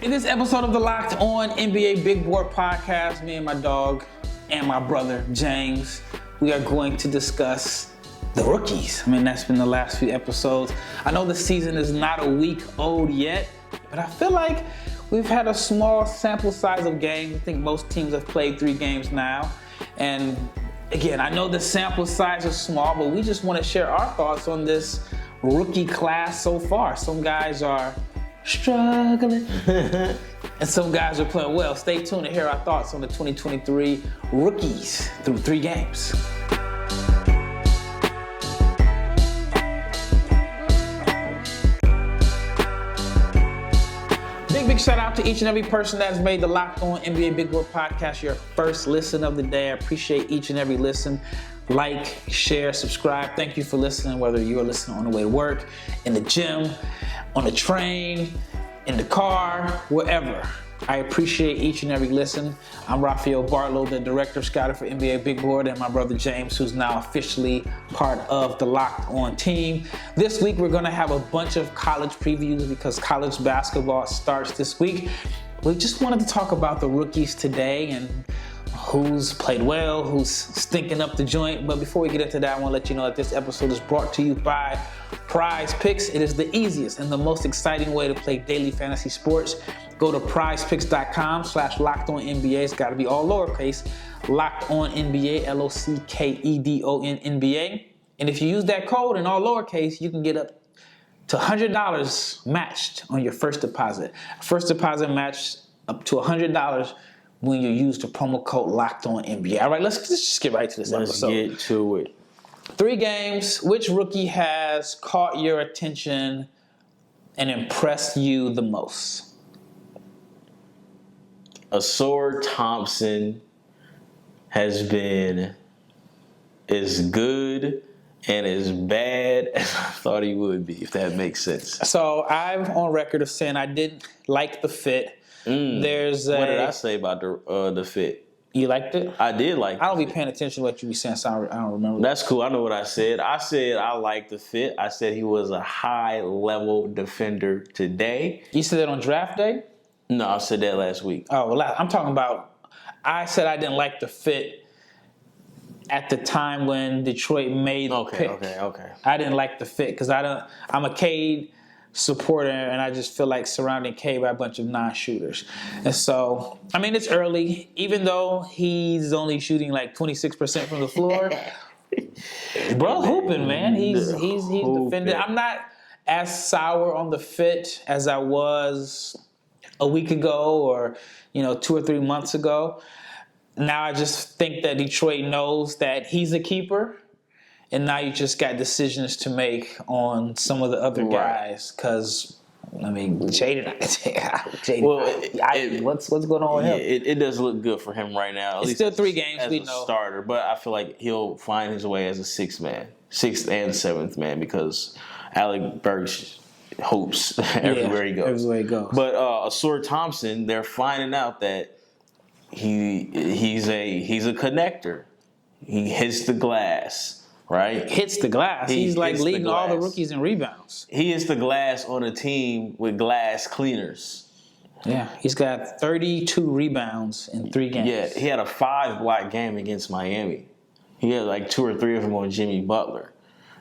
In this episode of the Locked On NBA Big Board Podcast, me and my dog and my brother James, we are going to discuss the rookies. I mean, that's been the last few episodes. I know the season is not a week old yet, but I feel like we've had a small sample size of games. I think most teams have played 3 games now. And again, I know the sample size is small, but we just want to share our thoughts on this rookie class so far. Some guys are struggling and some guys are playing well. Stay tuned to hear our thoughts on the 2023 rookies through 3 games. Big shout out to each and every person that has made the Locked On NBA Big Board Podcast your first listen of the day. I appreciate each and every listen. Like, share, subscribe. Thank you for listening, whether you're listening on the way to work, in the gym, on the train, in the car, wherever. I appreciate each and every listen. I'm Rafael Barlowe, the Director of Scouting for NBA Big Board, and my brother James, who's now officially part of the Locked On team. This week, we're going to have a bunch of college previews because college basketball starts this week. We just wanted to talk about the rookies today and who's played well, who's stinking up the joint. But before we get into that, I want to let you know that this episode is brought to you by PrizePicks. It is the easiest and the most exciting way to play daily fantasy sports. Go to prizepicks.com/LockedOnNBA. It's got to be all lowercase. Locked On NBA, LOCKEDON NBA. And if you use that code in all lowercase, you can get up to $100 matched on your first deposit. First deposit matched up to $100 when you use the promo code Locked On NBA. All right, let's just get right to this episode. Let's get to it. 3 games. Which rookie has caught your attention and impressed you the most? Ausar Thompson has been as good and as bad as I thought he would be, if that makes sense. So I'm on record of saying I didn't like the fit. What did I say about the fit? You liked it? I did like it. I don't be paying attention to what you be saying, so I don't remember. That's cool. I know what I said. I said I liked the fit. I said he was a high-level defender today. You said that on draft day? No, I said that last week. Oh, well, I'm talking about, I said I didn't like the fit at the time when Detroit made the pick. Okay. I didn't like the fit because I'm a Cade supporter, and I just feel like surrounding Cade by a bunch of non-shooters. And so, I mean, it's early. Even though he's only shooting like 26% from the floor, bro, hooping, man. He's defending. I'm not as sour on the fit as I was a week ago or 2 or 3 months ago. Now I just think that Detroit knows that he's a keeper. And now you just got decisions to make on some of the other guys. Because, I mean, Jaden, what's going on with him? It does look good for him right now. At least still 3 games, as we a know. Starter, but I feel like he'll find his way as a 6th and 7th man because Alec Burks hopes everywhere he goes. Everywhere he goes. But Ausar Thompson, they're finding out that he's a connector. He hits the glass. Right? Hits the glass. He's like leading all the rookies in rebounds. He hits the glass on a team with glass cleaners. Yeah, he's got 32 rebounds in 3 games. Yeah, he had a 5-block game against Miami. He had like 2 or 3 of them on Jimmy Butler.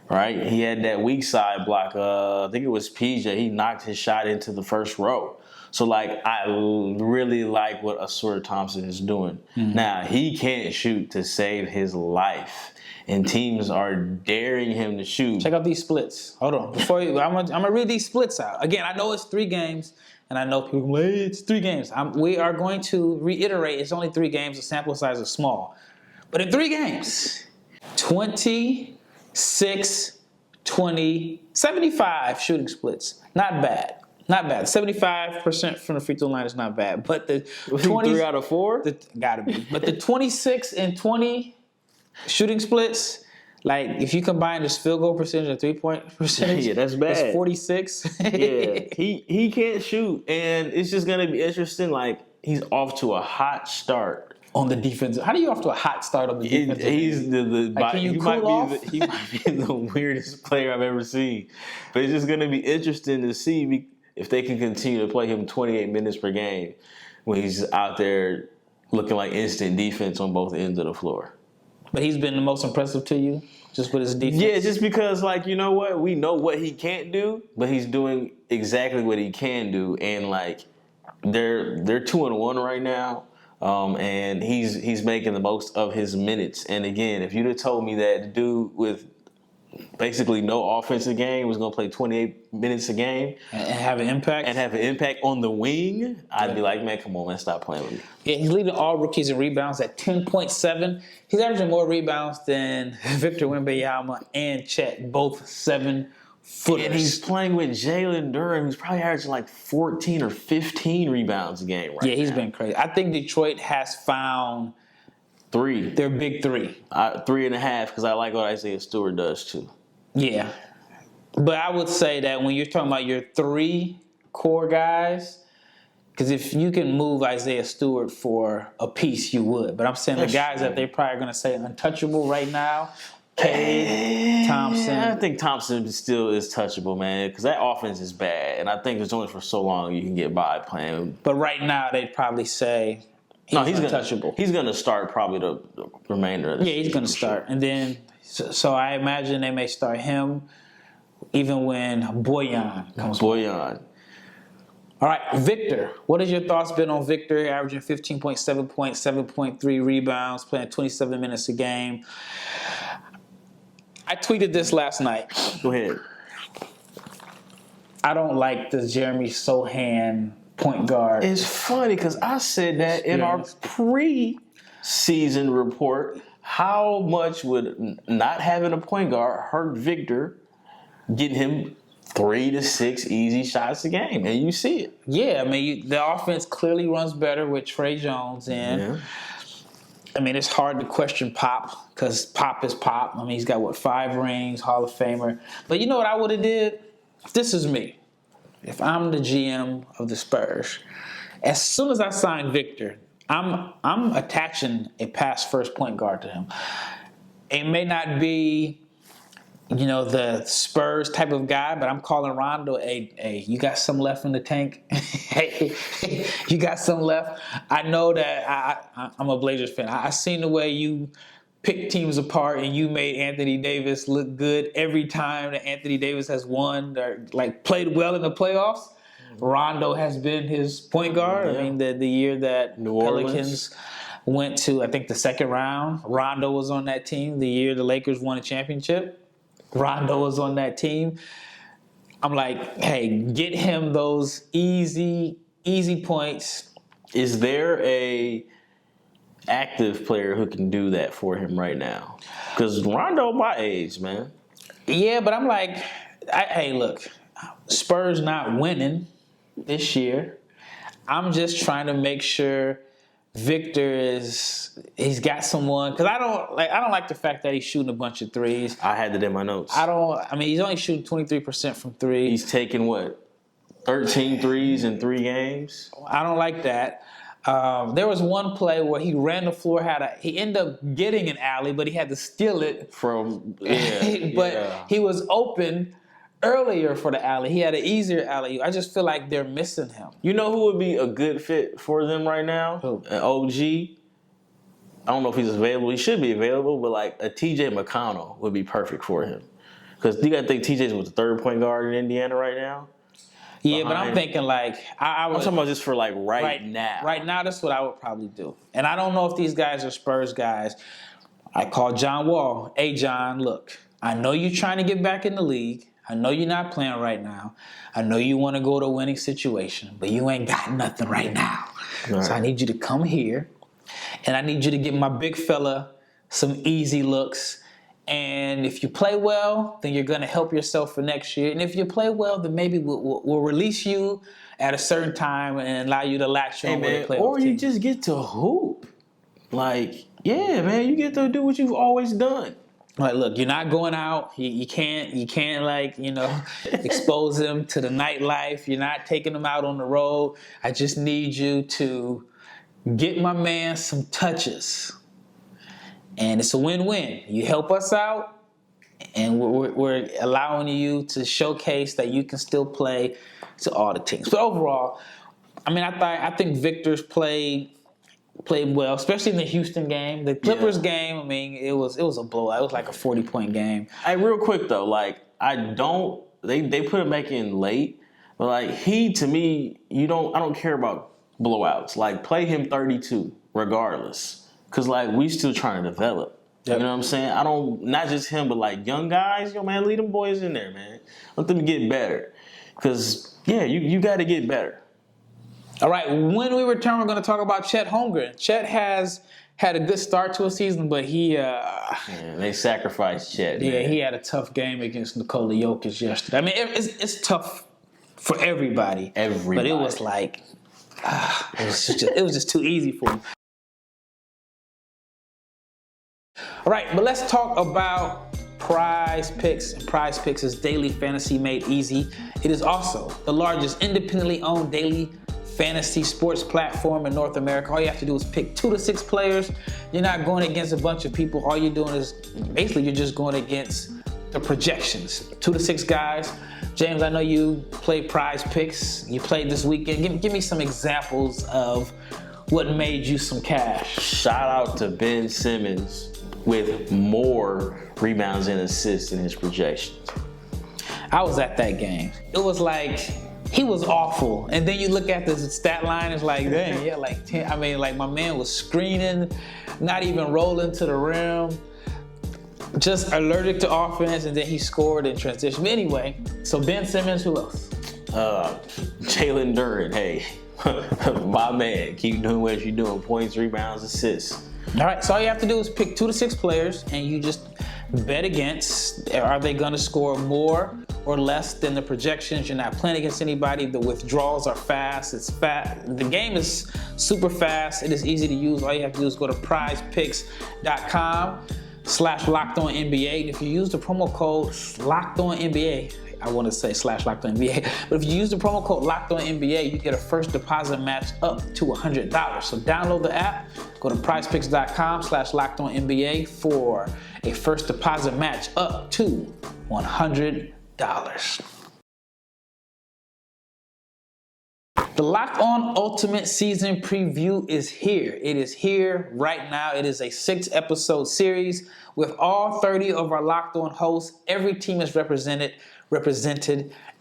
Right? He had that weak side block. I think it was PJ. He knocked his shot into the first row. So, like, I really like what Ausar Thompson is doing. Mm-hmm. Now, he can't shoot to save his life. And teams are daring him to shoot. Check out these splits. Hold on. I'm gonna read these splits out. Again, I know it's 3 games, and I know people say, hey, it's 3 games. We are going to reiterate, it's only 3 games. The sample size is small. But in 3 games, 26, 20, 75 shooting splits. Not bad. 75% from the free throw line is not bad. But the 20 3 out of 4? Gotta be. But the 26 and 20 shooting splits, like if you combine this field goal percentage and 3-point percentage, yeah, that's bad. That's 46. Yeah, he can't shoot, and it's just gonna be interesting. Like he's off to a hot start on the defensive. How do you off to a hot start on the defensive? He's like, can you cool off? He might be the weirdest player I've ever seen, but it's just gonna be interesting to see. if they can continue to play him 28 minutes per game when he's out there looking like instant defense on both ends of the floor. But he's been the most impressive to you, just with his defense? Yeah, just because, like, you know what? We know what he can't do, but he's doing exactly what he can do. And, like, they're 2-1 right now. And he's making the most of his minutes. And again, if you'd have told me that the dude with basically no offensive game was going to play 28 minutes a game and have an impact on the wing, I'd be like, man, come on, man, stop playing with me. Yeah, he's leading all rookies in rebounds at 10.7. He's averaging more rebounds than Victor Wembanyama and Chet, both 7-footers. And he's playing with Jalen Durham, who's probably averaging like 14 or 15 rebounds a game right now. Yeah, he's been crazy. I think Detroit has found 3. their big 3. 3.5, because I like what Isaiah Stewart does too. Yeah. But I would say that when you're talking about your 3 core guys, because if you can move Isaiah Stewart for a piece, you would. But I'm saying the guys that they're probably going to say untouchable right now, Cade, Thompson. I think Thompson still is touchable, man, because that offense is bad. And I think there's only for so long you can get by playing. But right now they'd probably say he's untouchable. He's going to start probably the remainder of the season. Yeah, he's going to start. And then, so I imagine they may start him even when Boyan comes back. Boyan. All right, Victor. What has your thoughts been on Victor, averaging 15.7 points, 7.3 rebounds, playing 27 minutes a game? I tweeted this last night. Go ahead. I don't like the Jeremy Sochan point guard. It's funny because I said that in our pre-season report. How much would not having a point guard hurt Victor, getting him 3 to 6 easy shots a game? And you see it. Yeah, I mean, the offense clearly runs better with Tre Jones in. Yeah. I mean, it's hard to question Pop because Pop is Pop. I mean, he's got, 5 rings, Hall of Famer. But you know what I would have did? This is me. If I'm the GM of the Spurs, as soon as I sign Victor, I'm attaching a pass first point guard to him. It may not be, the Spurs type of guy, but I'm calling Rondo, hey, you got some left in the tank? hey, you got some left? I know that I'm a Blazers fan. I seen the way you picked teams apart and you made Anthony Davis look good every time that Anthony Davis has won or played well in the playoffs. Rondo has been his point guard. Yeah. I mean, the year that Pelicans went to, I think, the second round, Rondo was on that team. The year the Lakers won a championship, Rondo was on that team. I'm like, hey, get him those easy points. Is there a active player who can do that for him right now? Because Rondo my age, man. Yeah, but I'm like, hey, look, Spurs not winning this year. I'm just trying to make sure Victor he's got someone, because I don't like the fact that he's shooting a bunch of threes. I had that in my notes. He's only shooting 23% from 3. He's taking 13 threes in 3 games? I don't like that. There was one play where he ran the floor, he ended up getting an alley, but he had to steal it from. He was open earlier for the alley. He had an easier alley. I just feel like they're missing him. You know who would be a good fit for them right now? Who? An OG. I don't know if he's available. He should be available, but a TJ McConnell would be perfect for him. Because you got to think TJ's with the 3rd point guard in Indiana right now. Yeah, but I'm thinking I'm talking about just for right now. Right now, that's what I would probably do. And I don't know if these guys are Spurs guys. I called John Wall. Hey, John, look, I know you're trying to get back in the league. I know you're not playing right now. I know you want to go to a winning situation, but you ain't got nothing right now. Right. So I need you to come here, and I need you to give my big fella some easy looks. And if you play well, then you're going to help yourself for next year. And if you play well, then maybe we'll release you at a certain time and allow you to latch on with a playoff or you team. just get to hoop. Yeah, man, you get to do what you've always done. Look, you're not going out. You can't expose them to the nightlife. You're not taking them out on the road. I just need you to get my man some touches. And it's a win-win. You help us out, and we're allowing you to showcase that you can still play to all the teams. But overall, I mean, I think Victor's played well, especially in the Houston game. The Clippers game, I mean, it was a blowout. It was like a 40-point game. Hey, real quick though, like they put him back in late, but like to me, I don't care about blowouts. Like play him 32 regardless, because like we still trying to develop. Yep. You know what I'm saying? Not just him, but like young guys, man, lead them boys in there, man. Let them get better, because you got to get better. All right, when we return, we're going to talk about Chet Holmgren. Chet has had a good start to a season, but they sacrificed Chet. Yeah, man. he had a tough game against Nikola Jokic yesterday. I mean, it's tough for everybody. But it was like, it was just too easy for him. All right, but let's talk about PrizePicks. PrizePicks is daily fantasy made easy. It is also the largest independently owned daily fantasy sports platform in North America. All you have to do is pick 2 to 6 players. You're not going against a bunch of people. All you're doing is basically you're just going against the projections. 2 to 6 guys. James, I know you play PrizePicks. You played this weekend. Give me some examples of what made you some cash. Shout out to Ben Simmons with more rebounds and assists in his projections. I was at that game. It was like, he was awful. And then you look at the stat line, it's like, dang, yeah, like 10. I mean, like my man was screening, not even rolling to the rim, just allergic to offense, and then he scored in transition. But anyway, so Ben Simmons, who else? Jalen Duren, hey, my man, keep doing what you're doing. Points, rebounds, assists. All right, so all you have to do is pick 2 to 6 players, and you just bet against, are they going to score more or less than the projections? You're not playing against anybody. The withdrawals are fast. It's fast. The game is super fast. It is easy to use. All you have to do is go to prizepicks.com/LockedOnNBA. And if you use the promo code LockedOnNBA, I want to say /LockedOnNBA, but if you use the promo code LockedOnNBA, you get a first deposit match up to $100. So download the app, go to prizepicks.com/LockedOnNBA for a first deposit match up to $100. The Locked On Ultimate Season Preview is here. It is here right now. It is a 6-episode series with all 30 of our Locked On hosts. Every team is represented,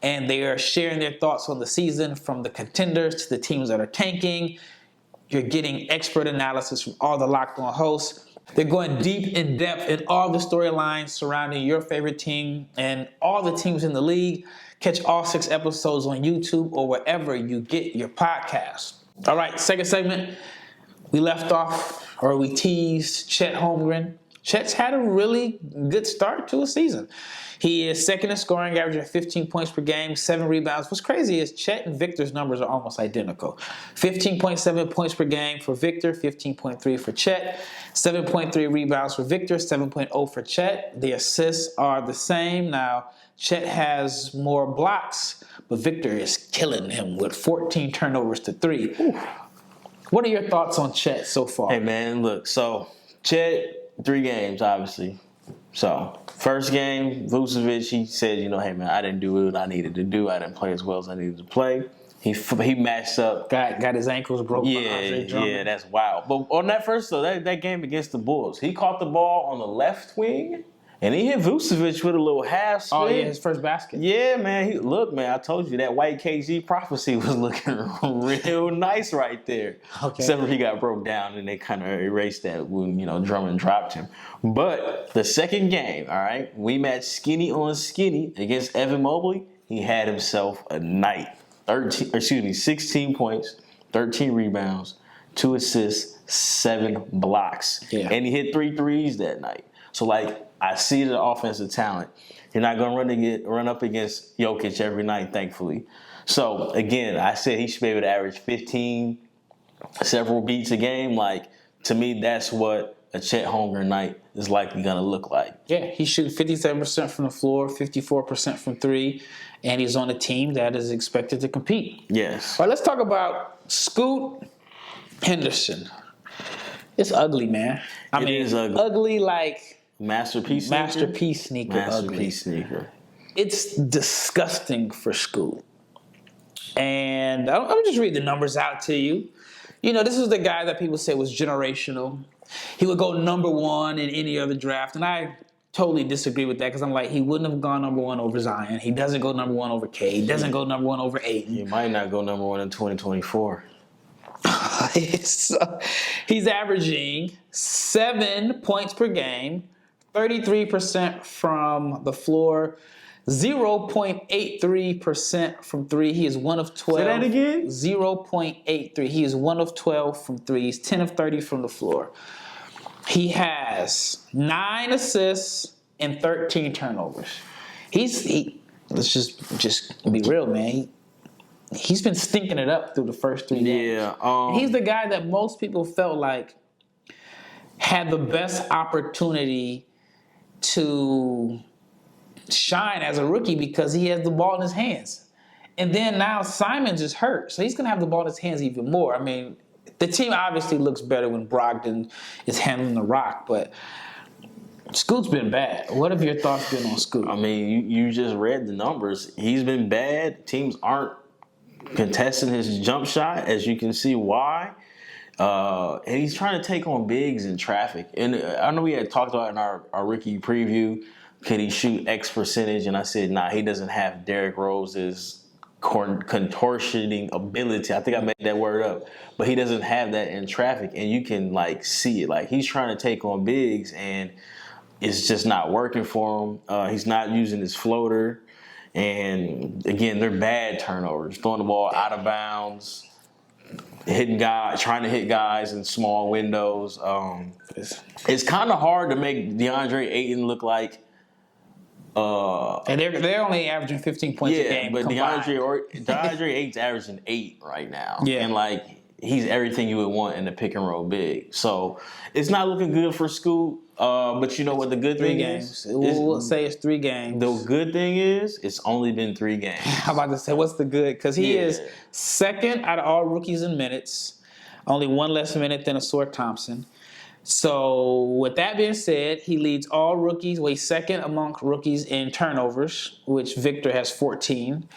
and they are sharing their thoughts on the season, from the contenders to the teams that are tanking. You're getting expert analysis from all the Locked On hosts. They're going deep in depth in all the storylines surrounding your favorite team and all the teams in the league. Catch all 6 episodes on YouTube or wherever you get your podcasts. All right, second segment. We left off, or we teased Chet Holmgren. Chet's had a really good start to a season. He is second in scoring, averaging 15 points per game, 7 rebounds. What's crazy is Chet and Victor's numbers are almost identical. 15.7 points per game for Victor, 15.3 for Chet, 7.3 rebounds for Victor, 7.0 for Chet. The assists are the same. Now, Chet has more blocks, but Victor is killing him with 14 turnovers to 3. Ooh. What are your thoughts on Chet so far? Hey, man, look, so Chet, 3 games, obviously. So, first game, Vucevic, he said, hey, man, I didn't do what I needed to do. I didn't play as well as I needed to play. He matched up. Got his ankles broken. Yeah, that's wild. But on that first, though, that game against the Bulls, he caught the ball on the left wing, and he hit Vucevic with a little half swing. Oh, yeah, his first basket. Yeah, man. Look, man, I told you that white KG prophecy was looking real nice right there. Okay. Except for he got broke down, and they kind of erased that when, Drummond dropped him. But the second game, all right, we matched skinny on skinny against Evan Mobley. He had himself a night. 16 points, 13 rebounds, 2 assists, 7 blocks. Yeah. And he hit 3 threes that night. So, I see the offensive talent. You're not going to run up against Jokic every night, thankfully. So, again, I said he should be able to average 15, several beats a game. To me, that's what a Chet Holmgren night is likely going to look like. Yeah, he's shooting 57% from the floor, 54% from 3, and he's on a team that is expected to compete. Yes. All right, let's talk about Scoot Henderson. It's ugly, man. It is ugly. Ugly like Masterpiece sneaker? Masterpiece sneaker. Masterpiece sneaker. It's disgusting for Scoot. And I'll just read the numbers out to you. You know, this is the guy that people say was generational. He would go number one in any other draft. And I totally disagree with that because I'm like, he wouldn't have gone number one over Zion. He doesn't go number one over K. He doesn't go number one over Aiden. He might not go number one in 2024. He's averaging 7 points per game, 33% from the floor, 0.83% from three. He is 1 of 12. Say that again? 0.83. He is 1 of 12 from three. He's 10 of 30 from the floor. He has 9 assists and 13 turnovers. Let's just be real, man. He's been stinking it up through the first 3 games. Yeah. He's the guy that most people felt like had the best opportunity to shine as a rookie because he has the ball in his hands. And then now Simons is hurt, so he's going to have the ball in his hands even more. I mean, the team obviously looks better when Brogdon is handling the rock, but Scoot's been bad. What have your thoughts been on Scoot? I mean, you just read the numbers. He's been bad. Teams aren't contesting his jump shot, as you can see why. And he's trying to take on bigs in traffic. And I know we had talked about in our rookie preview, could he shoot X percentage? And I said, nah, he doesn't have Derrick Rose's contortioning ability. I think I made that word up. But he doesn't have that in traffic. And you can, like, see it. Like, he's trying to take on bigs, and it's just not working for him. He's not using his floater. And, again, they're bad turnovers. Throwing the ball out of bounds, trying to hit guys in small windows. It's kind of hard to make DeAndre Ayton look like and they're only averaging 15 points a game. But combined. DeAndre Ayton's averaging 8 right now. Yeah. And, like, he's everything you would want in a pick and roll big. So it's not looking good for Scoot. But you know what the good thing is? We'll say it's 3 games. The good thing is it's only been 3 games. I'm about to say, what's the good? Because he is second out of all rookies in minutes. Only 1 less minute than Ausar Thompson. So with that being said, he leads all rookies. Well, he's second among rookies in turnovers, which Victor has 14.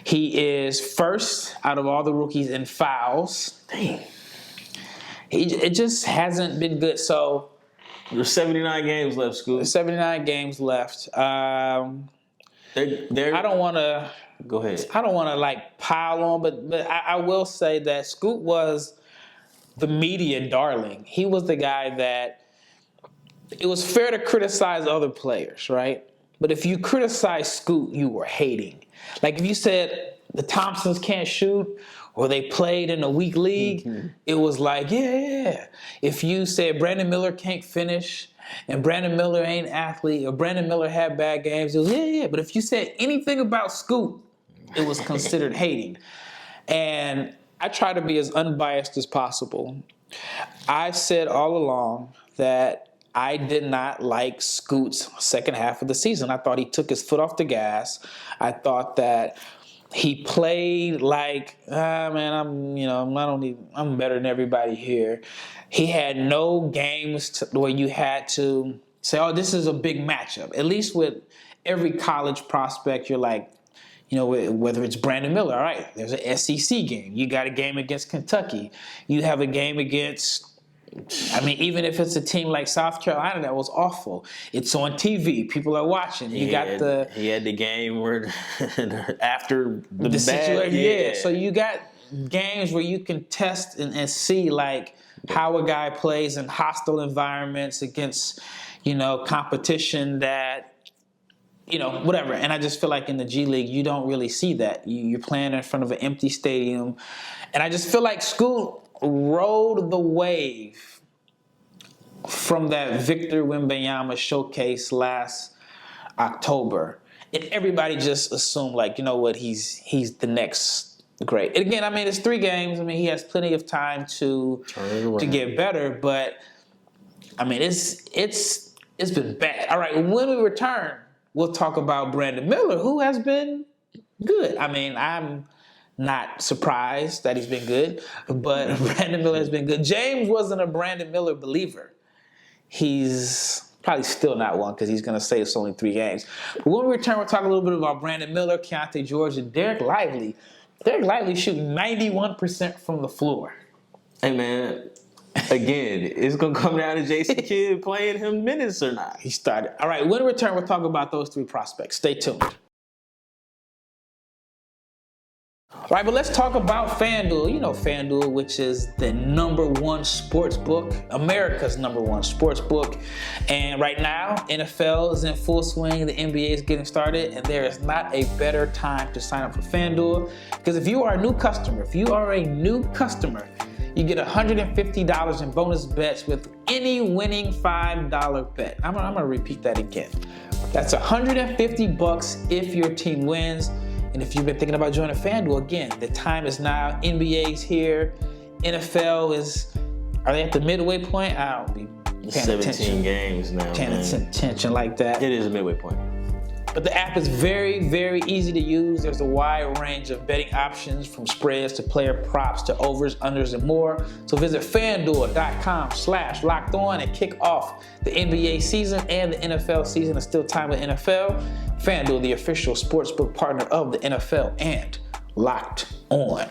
He is first out of all the rookies in fouls. Dang. It just hasn't been good. So there's 79 games left, Scoot. 79 games left. I don't want to. Go ahead. I don't want to like pile on, but I will say that Scoot was the media darling. He was the guy that it was fair to criticize other players, right? But if you criticize Scoot, you were hating. Like if you said the Thompsons can't shoot or they played in a weak league, it was like, yeah. If you said Brandon Miller can't finish and Brandon Miller ain't an athlete or Brandon Miller had bad games, it was, yeah. But if you said anything about Scoot, it was considered hating. And I try to be as unbiased as possible. I've said all along that I did not like Scoot's second half of the season. I thought he took his foot off the gas. I thought that he played like, I'm better than everybody here. He had no games where you had to say, oh, this is a big matchup. At least with every college prospect, you're like, you know, whether it's Brandon Miller, all right, there's an SEC game. You got a game against Kentucky. You have a game against, even if it's a team like South Carolina that was awful, it's on TV. People are watching. He had the game where after the situation. Yeah. So you got games where you can test and see like how a guy plays in hostile environments against, competition that, whatever. And I just feel like in the G League, you don't really see that. You're playing in front of an empty stadium. And I just feel like Scoot rode the wave from that Victor Wembanyama showcase last October. And everybody just assumed, like, you know what, he's the next great. And again, it's 3 games. He has plenty of time to get better. But, it's been bad. All right, when we return, we'll talk about Brandon Miller, who has been good. I'm not surprised that he's been good, but Brandon Miller has been good. James wasn't a Brandon Miller believer. He's Probably still not one because he's going to say it's only 3 games. But when we return, we'll talk a little bit about Brandon Miller, Keontae George, and Derek Lively. Derek Lively shooting 91% from the floor. Hey, man. Again, it's going to come down to Jason Kidd playing him minutes or not. He started. All right, when we return, we'll talk about those 3 prospects. Stay tuned. All right, but let's talk about FanDuel. You know FanDuel, which is the number one sports book, America's number one sports book. And right now, NFL is in full swing. The NBA is getting started, and there is not a better time to sign up for FanDuel. Because if you are a new customer, you get $150 in bonus bets with any winning $5 bet. I'm gonna repeat that again. That's $150 if your team wins. And if you've been thinking about joining FanDuel, again, the time is now. NBA's here. NFL is, are they at the midway point? I don't be paying 17 attention. Games now, Paying man. attention like that. It is a midway point. But the app is very, very easy to use. There's a wide range of betting options from spreads to player props to overs, unders, and more. So visit FanDuel.com/lockedon and kick off the NBA season and the NFL season. It's still time with NFL. FanDuel, the official sportsbook partner of the NFL and Locked On.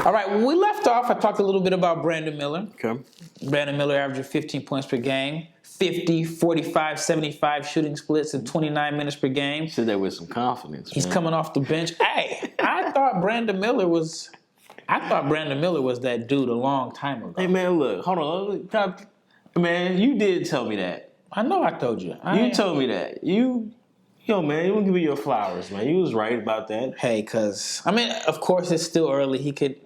All right, when we left off, I talked a little bit about Brandon Miller. Okay. Brandon Miller averaging 15 points per game, 50, 45, 75 shooting splits in 29 minutes per game. Said that with some confidence. He's coming off the bench. Hey, I thought Brandon Miller was that dude a long time ago. Hey, man, look, hold on. Man, you did tell me that. I know I told you. You told me that. Yo, man, you want to give me your flowers, man. You was right about that. Hey, because, I mean, of course, it's still early. He could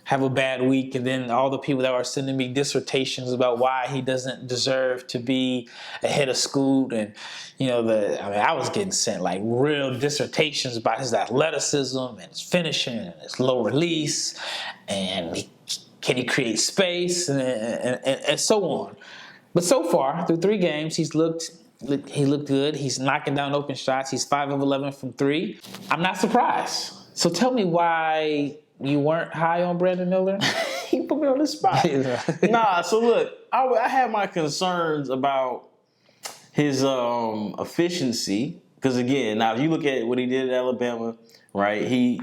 have a bad week, and then all the people that were sending me dissertations about why he doesn't deserve to be ahead of Scoot, and, I was getting sent, like, real dissertations about his athleticism and his finishing and his low release, and can he create space, and so on. But so far, through 3 games, he looked good. He's knocking down open shots. He's 5 of 11 from 3. I'm not surprised. So tell me why you weren't high on Brandon Miller? He put me on the spot. Nah, so look, I had my concerns about his efficiency. Because again, now if you look at what he did at Alabama, right,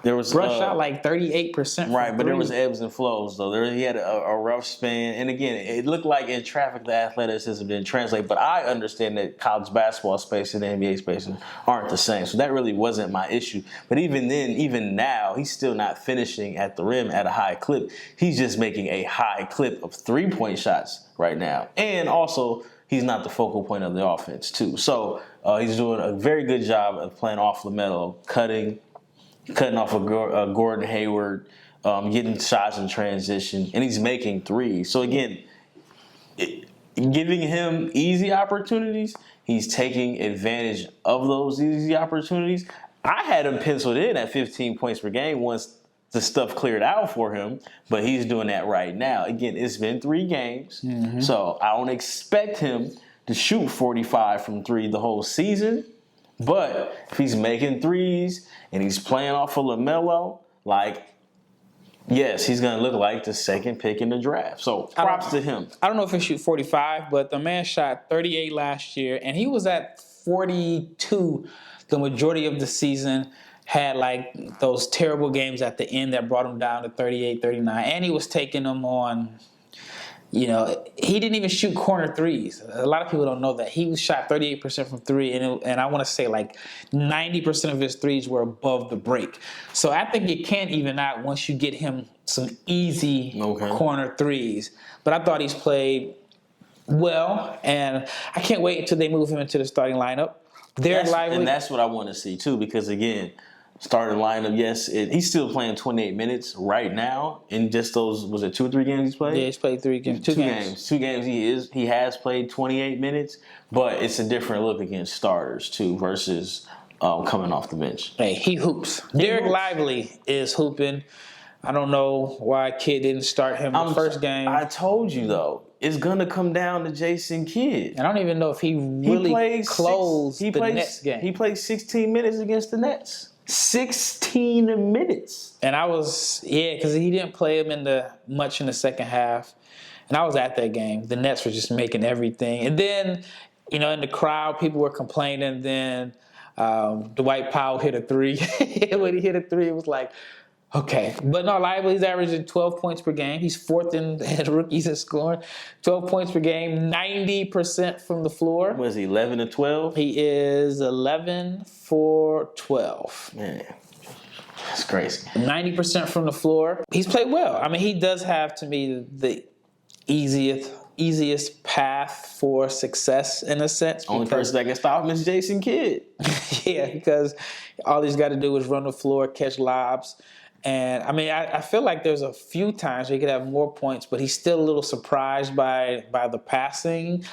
there was shot like 38%. Right, but there was ebbs and flows, though. He had a rough span. And again, it looked like in traffic the athleticism didn't translate. But I understand that college basketball space and the NBA space aren't the same. So that really wasn't my issue. But even then, even now, he's still not finishing at the rim at a high clip. He's just making a high clip of 3-point shots right now. And also, he's not the focal point of the offense, too. So he's doing a very good job of playing off LaMelo, cutting off of Gordon Hayward, getting shots in transition, and he's making threes. So again, giving him easy opportunities, he's taking advantage of those easy opportunities. I had him penciled in at 15 points per game once the stuff cleared out for him, but he's doing that right now. Again, it's been 3 games, so I don't expect him to shoot 45 from 3 the whole season. But if he's making threes and he's playing off of LaMelo, yes, he's going to look like the second pick in the draft. So props to him. I don't know if he'll shoot 45, but the man shot 38 last year, and he was at 42 the majority of the season. Had like those terrible games at the end that brought him down to 38, 39, and he was taking them on. He didn't even shoot corner threes. A lot of people don't know that. He shot 38% from 3, and I want to say like 90% of his threes were above the break. So I think it can even out once you get him some easy corner threes. But I thought he's played well, and I can't wait until they move him into the starting lineup. And that's what I want to see too, because again, starting lineup, yes, he's still playing 28 minutes right now in just those, was it 2 or 3 games he's played? Yeah, he's played 3 games. 2 games. 2 games he has played 28 minutes, but it's a different look against starters too versus coming off the bench. Hey, he hoops. Derek Lively is hooping. I don't know why Kidd didn't start him the first game. I told you, though, it's going to come down to Jason Kidd. And I don't even know if he really closed the Nets game. He played 16 minutes against the Nets. 16 minutes. And I was, because he didn't play him much in the second half. And I was at that game. The Nets were just making everything. And then, in the crowd, people were complaining. Then Dwight Powell hit a three. When he hit a three, it was like, okay. But no, Lively's averaging 12 points per game. He's fourth in rookies in scoring. 12 points per game, 90% from the floor. Was he 11 to 12? He is 11 for 12. Man, that's crazy. 90% from the floor. He's played well. I mean, he does have, to me, the easiest path for success in a sense. Only person that can stop him is Jason Kidd. Yeah, because all he's got to do is run the floor, catch lobs. And, I mean, I feel like there's a few times where he could have more points, but he's still a little surprised by the passing.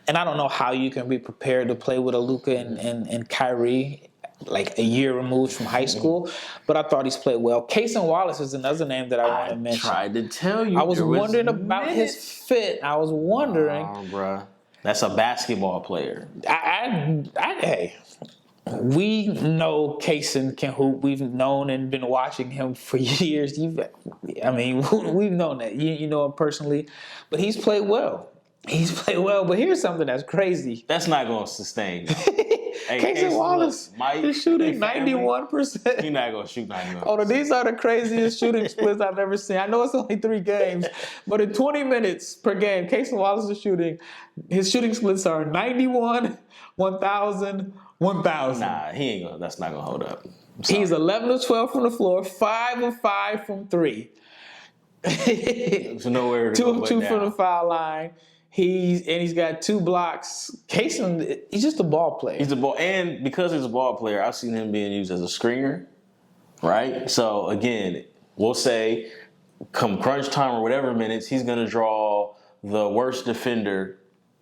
And I don't know how you can be prepared to play with a Luka and Kyrie, like a year removed from high school. But I thought he's played well. Cason Wallace is another name that I want to mention. I tried to tell you. I was wondering about his fit. I was wondering. Oh, bruh. That's a basketball player. Hey. We know Cason can hoop. We've known and been watching him for years. We've known that. You know him personally. But he's played well. But here's something that's crazy. That's not going to sustain. Hey, Cason Wallace is shooting 91%. He's not going to shoot 91%. Oh, these are the craziest shooting splits I've ever seen. I know it's only 3 games, but in 20 minutes per game, Cason Wallace is shooting. His shooting splits are 91, 1,000, 1,000. Nah, that's not gonna hold up. He's 11 of 12 from the floor, 5 of 5 from 3. There's nowhere to go but 2 down. from the foul line. He's got 2 blocks. Cason, he's just a ball player. And because he's a ball player, I've seen him being used as a screener, right? So again, we'll say, come crunch time or whatever minutes, he's gonna draw the worst defender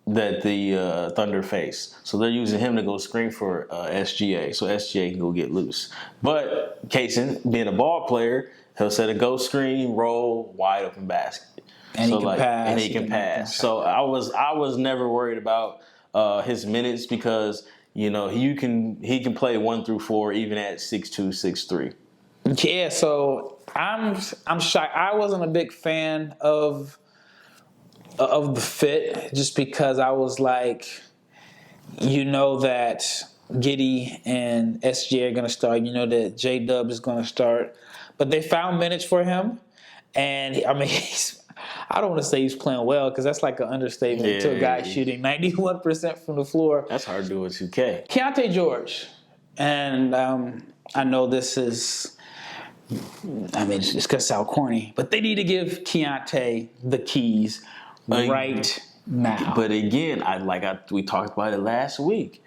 that the Thunder face. So they're using him to go screen for SGA. So SGA can go get loose. But Cason, being a ball player, he'll set a go screen, roll, wide open basket. And he can pass. And he can pass. So I was never worried about his minutes because, he can play 1 through 4 even at 6'2", 6'3". Yeah, so I'm shocked. I wasn't a big fan of the fit, just because I was like, that Giddey and SGA are going to start. That J-Dub is going to start. But they found minutes for him. And, I don't want to say he's playing well because that's like an understatement to a guy shooting 91% from the floor. That's hard to do with 2K. Keontae George. And I know this is, it's going to sound corny, but they need to give Keontae the keys right now. But again, we talked about it last week.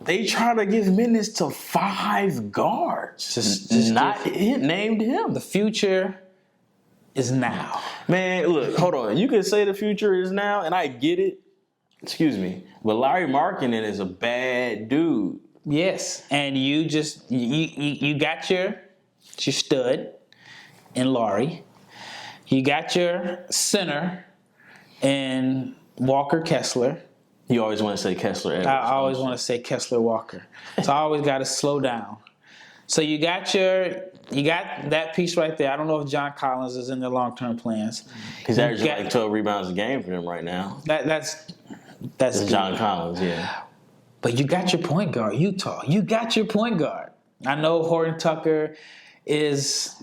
They try to give minutes to 5 guards. Just named him. The future is now. Man, look, hold on. You can say the future is now, and I get it. Excuse me. But Larry Markkinen is a bad dude. Yes. And you got your stud in Laurie. You got your center and Walker Kessler. You always want to say Kessler Edwards. I always want to say Kessler Walker. So I always got to slow down. So you got that piece right there. I don't know if John Collins is in their long-term plans. He's averaging like 12 rebounds a game for them right now. That's John Collins, yeah. But you got your point guard, Utah. You got your point guard. I know Horton Tucker is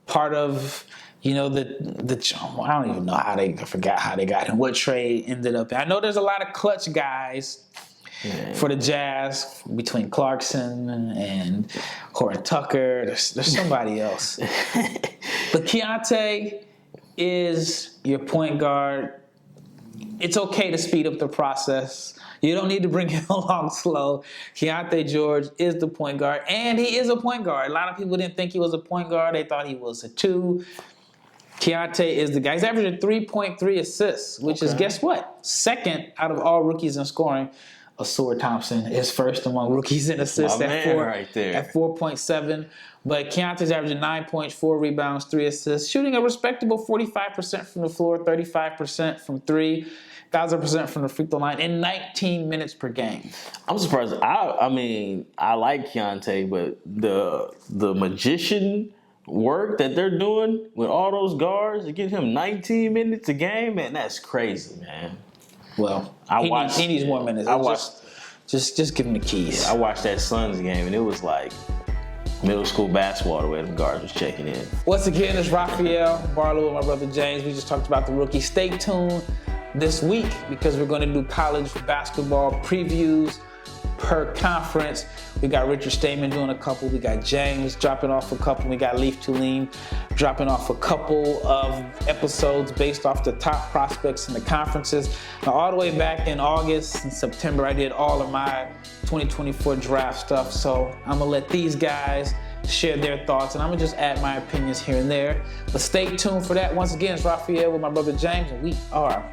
part of I don't even know I forgot how they got him, what trade ended up in. I know there's a lot of clutch guys for the Jazz between Clarkson and Horton Tucker. There's somebody else. But Keontae is your point guard. It's okay to speed up the process. You don't need to bring him along slow. Keontae George is the point guard, and he is a point guard. A lot of people didn't think he was a point guard. They thought he was a 2. Keontae is the guy. He's averaging 3.3 assists, which is, guess what? Second out of all rookies in scoring. Ausar Thompson is first among rookies in assists at 4.7. But Keontae's averaging 9 points, 4 rebounds, 3 assists, shooting a respectable 45% from the floor, 35% from 3, 1,000% from the free throw line in 19 minutes per game. I'm surprised. I like Keontae, but the magician work that they're doing with all those guards to get him 19 minutes a game, man, that's crazy, man. Well, he needs more minutes. Just give him the keys. I watched that Suns game, and it was like middle school basketball the way them guards was checking in. Once again, it's Rafael, Barlowe, and my brother James. We just talked about the rookie. Stay tuned this week because we're going to do college basketball previews per conference. We got Richard Stayman doing a couple. We got James dropping off a couple. We got Leaf Tulane dropping off a couple of episodes based off the top prospects in the conferences. Now, all the way back in August and September, I did all of my 2024 draft stuff. So I'm going to let these guys share their thoughts, and I'm going to just add my opinions here and there. But stay tuned for that. Once again, it's Rafael with my brother James, and we out.